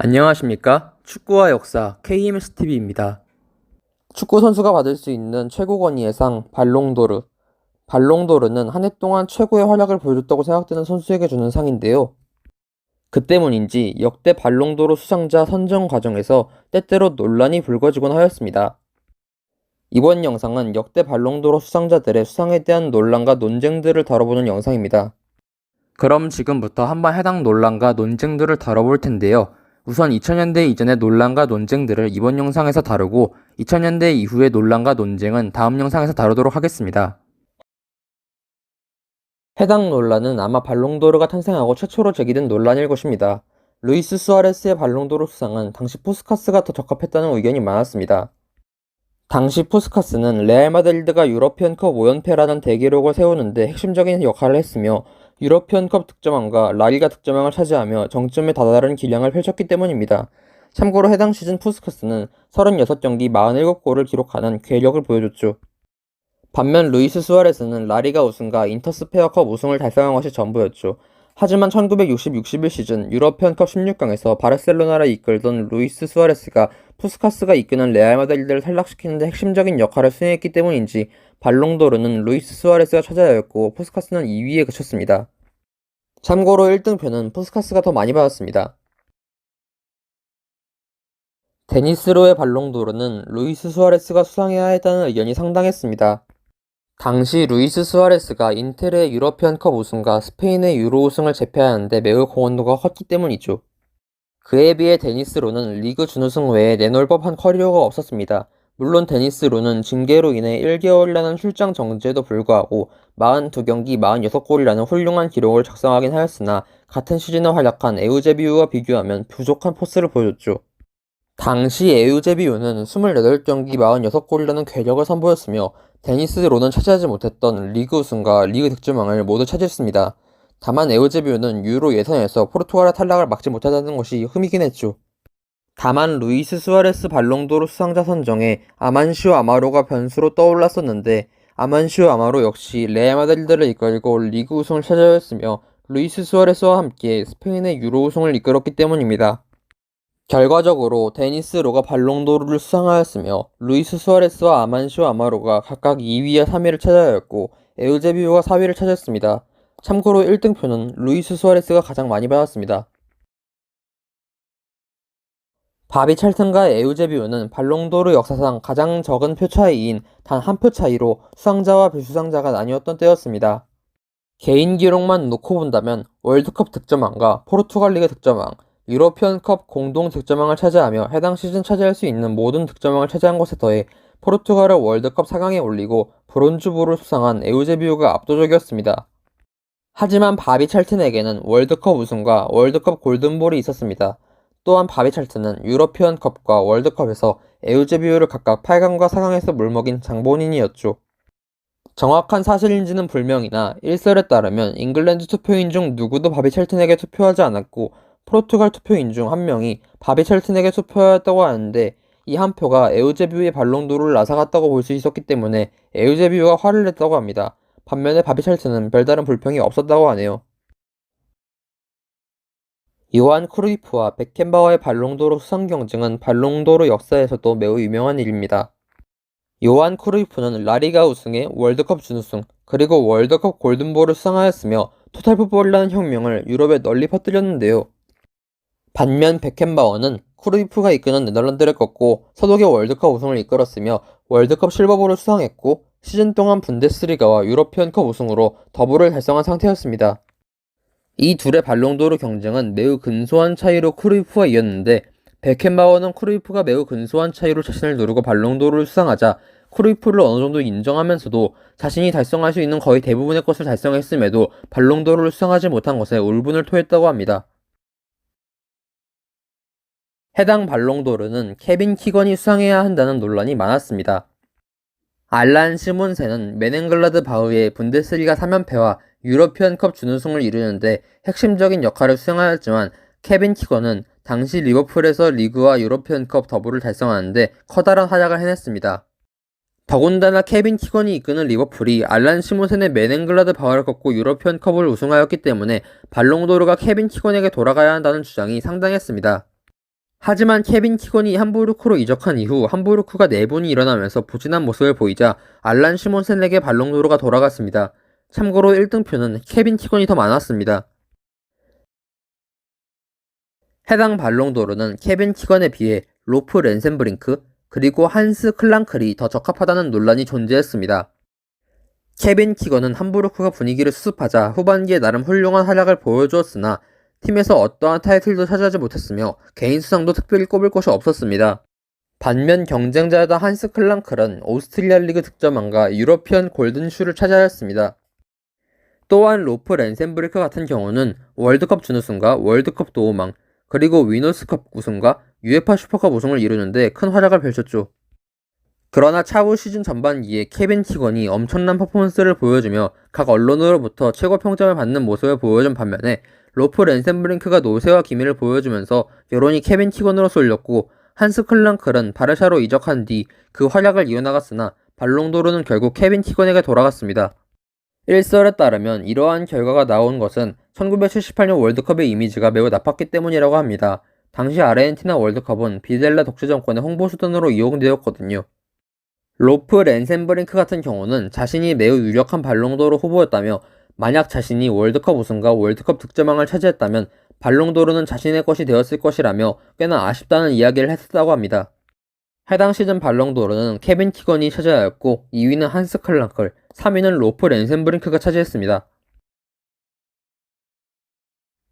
안녕하십니까? 축구와 역사 KMSTV입니다. 축구 선수가 받을 수 있는 최고 권위의 상 발롱도르. 발롱도르는 한 해 동안 최고의 활약을 보여줬다고 생각되는 선수에게 주는 상인데요. 그 때문인지 역대 발롱도르 수상자 선정 과정에서 때때로 논란이 불거지곤 하였습니다. 이번 영상은 역대 발롱도르 수상자들의 수상에 대한 논란과 논쟁들을 다뤄보는 영상입니다. 그럼 지금부터 한번 해당 논란과 논쟁들을 다뤄볼 텐데요. 우선 2000년대 이전의 논란과 논쟁들을 이번 영상에서 다루고 2000년대 이후의 논란과 논쟁은 다음 영상에서 다루도록 하겠습니다. 해당 논란은 아마 발롱도르가 탄생하고 최초로 제기된 논란일 것입니다. 루이스 수아레스의 발롱도르 수상은 당시 푸스카스가 더 적합했다는 의견이 많았습니다. 당시 푸스카스는 레알 마드리드가 유러피언컵 5연패라는 대기록을 세우는데 핵심적인 역할을 했으며 유러피언컵 득점왕과 라리가 득점왕을 차지하며 정점에 다다른 기량을 펼쳤기 때문입니다. 참고로 해당 시즌 푸스카스는 36경기 47골을 기록하는 괴력을 보여줬죠. 반면 루이스 수아레스는 라리가 우승과 인터스페어컵 우승을 달성한 것이 전부였죠. 하지만 1960-61 시즌 유러피언컵 16강에서 바르셀로나를 이끌던 루이스 수아레스가 푸스카스가 이끄는 레알 마드리드를 탈락시키는 데 핵심적인 역할을 수행했기 때문인지 발롱도르는 루이스 수아레스가 차지하였고 푸스카스는 2위에 그쳤습니다. 참고로 1등표는 푸스카스가 더 많이 받았습니다. 데니스로의 발롱도르는 루이스 수아레스가 수상해야 했다는 의견이 상당했습니다. 당시 루이스 수아레스가 인텔의 유러피언컵 우승과 스페인의 유로 우승을 제패하는데 매우 공헌도가 컸기 때문이죠. 그에 비해 데니스로는 리그 준우승 외에 내놓을 법한 커리어가 없었습니다. 물론 데니스로는 징계로 인해 1개월이라는 출장 정지에도 불구하고 42경기 46골이라는 훌륭한 기록을 작성하긴 하였으나 같은 시즌에 활약한 에우제비우와 비교하면 부족한 포스를 보여줬죠. 당시 에우제비우는 28경기 46골이라는 괴력을 선보였으며 데니스로는 차지하지 못했던 리그 우승과 리그 득점왕을 모두 차지했습니다. 다만 에우제비우는 유로 예선에서 포르투갈의 탈락을 막지 못하다는 것이 흠이긴 했죠. 다만 루이스 수아레스 발롱도르 수상자 선정에 아만시오 아마로가 변수로 떠올랐었는데 아만시오 아마로 역시 레알 마드리드를 이끌고 리그 우승을 차지하였으며 루이스 수아레스와 함께 스페인의 유로 우승을 이끌었기 때문입니다. 결과적으로 데니스 로가 발롱도르를 수상하였으며 루이스 수아레스와 아만시오 아마로가 각각 2위와 3위를 차지하였고 에우제비오가 4위를 차지했습니다. 참고로 1등표는 루이스 수아레스가 가장 많이 받았습니다. 바비 찰튼과 에우제비오는 발롱도르 역사상 가장 적은 표 차이인 단 한 표 차이로 수상자와 비수상자가 나뉘었던 때였습니다. 개인 기록만 놓고 본다면 월드컵 득점왕과 포르투갈 리그 득점왕, 유러피언컵 공동 득점왕을 차지하며 해당 시즌 차지할 수 있는 모든 득점왕을 차지한 것에 더해 포르투갈을 월드컵 4강에 올리고 브론즈볼을 수상한 에우제비우가 압도적이었습니다. 하지만 바비 찰튼에게는 월드컵 우승과 월드컵 골든볼이 있었습니다. 또한 바비 찰튼은 유러피언컵과 월드컵에서 에우제비우를 각각 8강과 4강에서 물먹인 장본인이었죠. 정확한 사실인지는 불명이나 일설에 따르면 잉글랜드 투표인 중 누구도 바비 찰튼에게 투표하지 않았고 포르투갈 투표인 중 한 명이 바비 찰튼에게 투표하였다고 하는데 이 한 표가 에우제비우의 발롱도르를 앗아갔다고 볼 수 있었기 때문에 에우제비우가 화를 냈다고 합니다. 반면에 바비 찰튼은 별다른 불평이 없었다고 하네요. 요한 크루이프와 베켄바워의 발롱도르 수상 경쟁은 발롱도르 역사에서도 매우 유명한 일입니다. 요한 크루이프는 라리가 우승에 월드컵 준우승, 그리고 월드컵 골든볼을 수상하였으며 토탈풋볼이라는 혁명을 유럽에 널리 퍼뜨렸는데요. 반면 베켄바워는 크루이프가 이끄는 네덜란드를 꺾고 서독의 월드컵 우승을 이끌었으며 월드컵 실버볼을 수상했고 시즌 동안 분데스리가와 유러피언컵 우승으로 더블을 달성한 상태였습니다. 이 둘의 발롱도르 경쟁은 매우 근소한 차이로 크루이프가 이겼는데 베켄바워는 크루이프가 매우 근소한 차이로 자신을 누르고 발롱도르를 수상하자 크루이프를 어느 정도 인정하면서도 자신이 달성할 수 있는 거의 대부분의 것을 달성했음에도 발롱도르를 수상하지 못한 것에 울분을 토했다고 합니다. 해당 발롱도르는 케빈 키건이 수상해야 한다는 논란이 많았습니다. 알란 시몬센은 메넨글라드 바흐의 분데스리가 3연패와 유러피언컵 준우승을 이루는데 핵심적인 역할을 수행하였지만 케빈 키건은 당시 리버풀에서 리그와 유러피언컵 더블을 달성하는데 커다란 활약을 해냈습니다. 더군다나 케빈 키건이 이끄는 리버풀이 알란 시몬센의 메넨글라드 바흐를 꺾고 유러피언컵을 우승하였기 때문에 발롱도르가 케빈 키건에게 돌아가야 한다는 주장이 상당했습니다. 하지만 케빈 키건이 함부르크로 이적한 이후 함부르크가 내분이 일어나면서 부진한 모습을 보이자 알란 시몬센에게 발롱도르가 돌아갔습니다. 참고로 1등표는 케빈 키건이 더 많았습니다. 해당 발롱도르는 케빈 키건에 비해 로프 렌센브링크 그리고 한스 클랑클이 더 적합하다는 논란이 존재했습니다. 케빈 키건은 함부르크가 분위기를 수습하자 후반기에 나름 훌륭한 활약을 보여주었으나 팀에서 어떠한 타이틀도 차지하지 못했으며 개인 수상도 특별히 꼽을 것이 없었습니다. 반면 경쟁자였던 한스 클랑클은 오스트리아 리그 득점왕과 유러피언 골든슈를 차지하였습니다. 또한 로프 렌센브리크 같은 경우는 월드컵 준우승과 월드컵 도우망 그리고 위너스컵 우승과 UEFA 슈퍼컵 우승을 이루는 데 큰 활약을 펼쳤죠. 그러나 차후 시즌 전반기에 케빈 키건이 엄청난 퍼포먼스를 보여주며 각 언론으로부터 최고 평점을 받는 모습을 보여준 반면에 로프 렌센브링크가 노쇠와 기미를 보여주면서 여론이 케빈 키건으로 쏠렸고 한스 클랑클은 바르샤로 이적한 뒤 그 활약을 이어나갔으나 발롱도르는 결국 케빈 키건에게 돌아갔습니다. 일설에 따르면 이러한 결과가 나온 것은 1978년 월드컵의 이미지가 매우 나빴기 때문이라고 합니다. 당시 아르헨티나 월드컵은 비델라 독재 정권의 홍보수단으로 이용되었거든요. 로프 렌센브링크 같은 경우는 자신이 매우 유력한 발롱도르 후보였다며 만약 자신이 월드컵 우승과 월드컵 득점왕을 차지했다면 발롱도르는 자신의 것이 되었을 것이라며 꽤나 아쉽다는 이야기를 했었다고 합니다. 해당 시즌 발롱도르는 케빈 키건이 차지하였고 2위는 한스 클랑클, 3위는 로프 렌센브링크가 차지했습니다.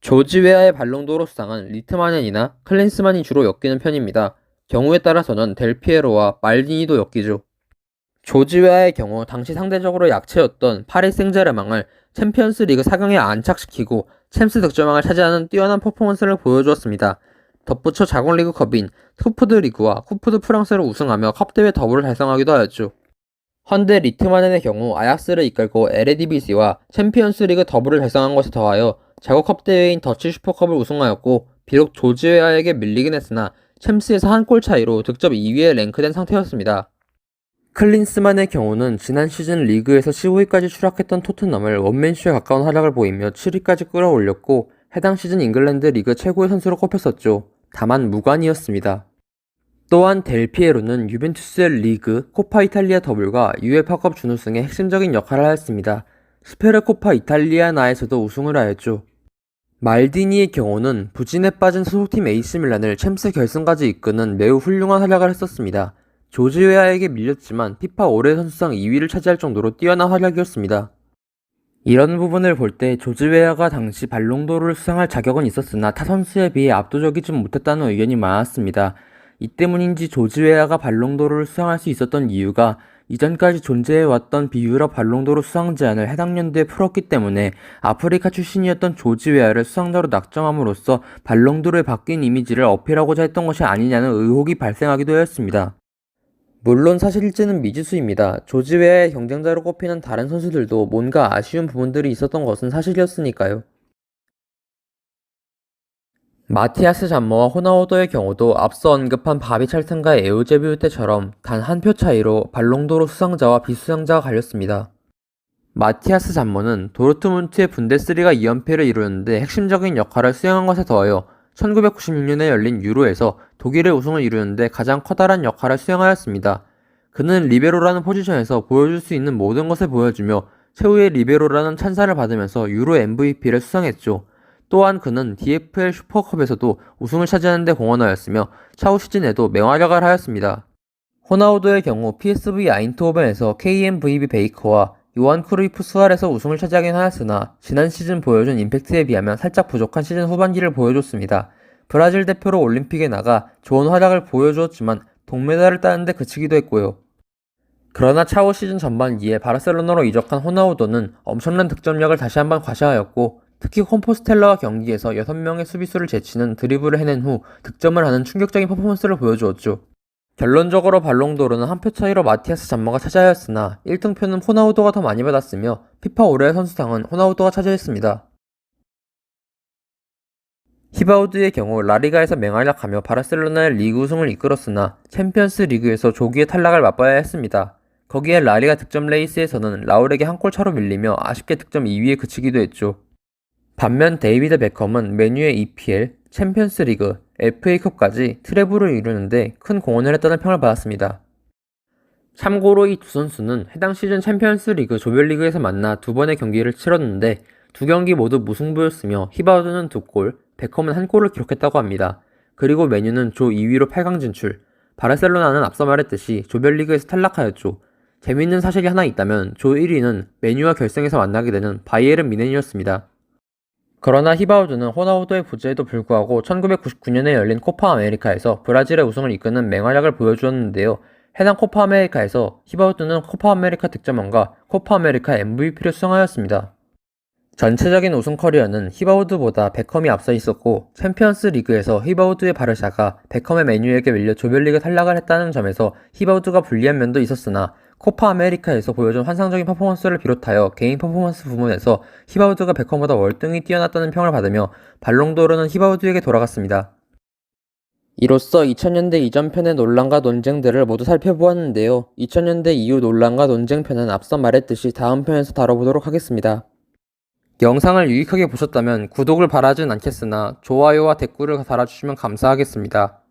조지 웨아의 발롱도르 수상은 리트마넨이나 클린스만이 주로 엮이는 편입니다. 경우에 따라서는 델피에로와 말디니도 엮이죠. 조지 웨아의 경우 당시 상대적으로 약체였던 파리 생제르맹을 챔피언스 리그 4강에 안착시키고 챔스 득점왕을 차지하는 뛰어난 퍼포먼스를 보여주었습니다. 덧붙여 자국 리그컵인 후프드 리그와 후프드 프랑스를 우승하며 컵대회 더블을 달성하기도 하였죠. 헌데 리트마넨의 경우 아약스를 이끌고 에레디비시와 챔피언스 리그 더블을 달성한 것에 더하여 자국 컵대회인 더치 슈퍼컵을 우승하였고 비록 조지 웨아에게 밀리긴 했으나 챔스에서 한 골 차이로 득점 2위에 랭크된 상태였습니다. 클린스만의 경우는 지난 시즌 리그에서 15위까지 추락했던 토트넘을 원맨쇼에 가까운 활약을 보이며 7위까지 끌어올렸고 해당 시즌 잉글랜드 리그 최고의 선수로 꼽혔었죠. 다만 무관이었습니다. 또한 델피에로는 유벤투스의 리그, 코파 이탈리아 더블과 UEFA컵 준우승에 핵심적인 역할을 하였습니다. 스페르코파 이탈리아나에서도 우승을 하였죠. 말디니의 경우는 부진에 빠진 소속팀 AC 밀란을 챔스 결승까지 이끄는 매우 훌륭한 활약을 했었습니다. 조지 웨아에게 밀렸지만 피파 올해 선수상 2위를 차지할 정도로 뛰어난 활약이었습니다. 이런 부분을 볼 때 조지 웨아가 당시 발롱도르를 수상할 자격은 있었으나 타 선수에 비해 압도적이지 못했다는 의견이 많았습니다. 이 때문인지 조지 웨아가 발롱도르를 수상할 수 있었던 이유가 이전까지 존재해왔던 비유럽 발롱도르 수상 제한을 해당 연도에 풀었기 때문에 아프리카 출신이었던 조지 웨아를 수상자로 낙점함으로써 발롱도르의 바뀐 이미지를 어필하고자 했던 것이 아니냐는 의혹이 발생하기도 했습니다. 물론 사실일지는 미지수입니다. 조지 웨아의 경쟁자로 꼽히는 다른 선수들도 뭔가 아쉬운 부분들이 있었던 것은 사실이었으니까요. 마티아스 잠머와 호나우도의 경우도 앞서 언급한 바비 찰튼과 에우제비우 때처럼 단 한 표 차이로 발롱도르 수상자와 비수상자가 갈렸습니다. 마티아스 잠머는 도르트문트의 분데스리가 2연패를 이루는데 핵심적인 역할을 수행한 것에 더하여 1996년에 열린 유로에서 독일의 우승을 이루는데 가장 커다란 역할을 수행하였습니다. 그는 리베로라는 포지션에서 보여줄 수 있는 모든 것을 보여주며 최후의 리베로라는 찬사를 받으면서 유로 MVP를 수상했죠. 또한 그는 DFL 슈퍼컵에서도 우승을 차지하는 데 공헌하였으며 차후 시즌에도 맹활약을 하였습니다. 호나우도의 경우 PSV 아인트호벤에서 KMVB 베이커와 요한 크루이프 수알에서 우승을 차지하긴 하였으나 지난 시즌 보여준 임팩트에 비하면 살짝 부족한 시즌 후반기를 보여줬습니다. 브라질 대표로 올림픽에 나가 좋은 활약을 보여주었지만 동메달을 따는 데 그치기도 했고요. 그러나 차후 시즌 전반기에 바르셀로나로 이적한 호나우도는 엄청난 득점력을 다시 한번 과시하였고 특히 콤포스텔라와 경기에서 6명의 수비수를 제치는 드리블을 해낸 후 득점을 하는 충격적인 퍼포먼스를 보여주었죠. 결론적으로 발롱도르는 한 표 차이로 마티아스 잠머가 차지하였으나 1등표는 호나우도가 더 많이 받았으며 피파 올해의 선수상은 호나우도가 차지했습니다. 히바우드의 경우 라리가에서 맹활약하며 바르셀로나의 리그 우승을 이끌었으나 챔피언스 리그에서 조기에 탈락을 맛봐야 했습니다. 거기에 라리가 득점 레이스에서는 라울에게 한 골 차로 밀리며 아쉽게 득점 2위에 그치기도 했죠. 반면 데이비드 베컴은 맨유의 EPL, 챔피언스 리그, FA컵까지 트래블을 이루는데 큰 공헌을 했다는 평을 받았습니다. 참고로 이 두 선수는 해당 시즌 챔피언스 리그 조별리그에서 만나 두 번의 경기를 치렀는데 두 경기 모두 무승부였으며 히바우드는 2골, 베컴은 1골을 기록했다고 합니다. 그리고 맨유는 조 2위로 8강 진출, 바르셀로나는 앞서 말했듯이 조별리그에서 탈락하였죠. 재밌는 사실이 하나 있다면 조 1위는 맨유와 결승에서 만나게 되는 바이에른 뮌헨이었습니다. 그러나 히바우드는 호나우도의 부재에도 불구하고 1999년에 열린 코파 아메리카에서 브라질의 우승을 이끄는 맹활약을 보여주었는데요. 해당 코파 아메리카에서 히바우드는 코파 아메리카 득점왕과 코파 아메리카 MVP를 수상하였습니다. 전체적인 우승 커리어는 히바우드보다 베컴이 앞서 있었고 챔피언스 리그에서 히바우드의 바르샤가 베컴의 맨유에게 밀려 조별리그 탈락을 했다는 점에서 히바우드가 불리한 면도 있었으나 코파 아메리카에서 보여준 환상적인 퍼포먼스를 비롯하여 개인 퍼포먼스 부문에서 히바우드가 베컴보다 월등히 뛰어났다는 평을 받으며 발롱도르는 히바우드에게 돌아갔습니다. 이로써 2000년대 이전 편의 논란과 논쟁들을 모두 살펴보았는데요. 2000년대 이후 논란과 논쟁편은 앞서 말했듯이 다음 편에서 다뤄보도록 하겠습니다. 영상을 유익하게 보셨다면 구독을 바라진 않겠으나 좋아요와 댓글을 달아주시면 감사하겠습니다.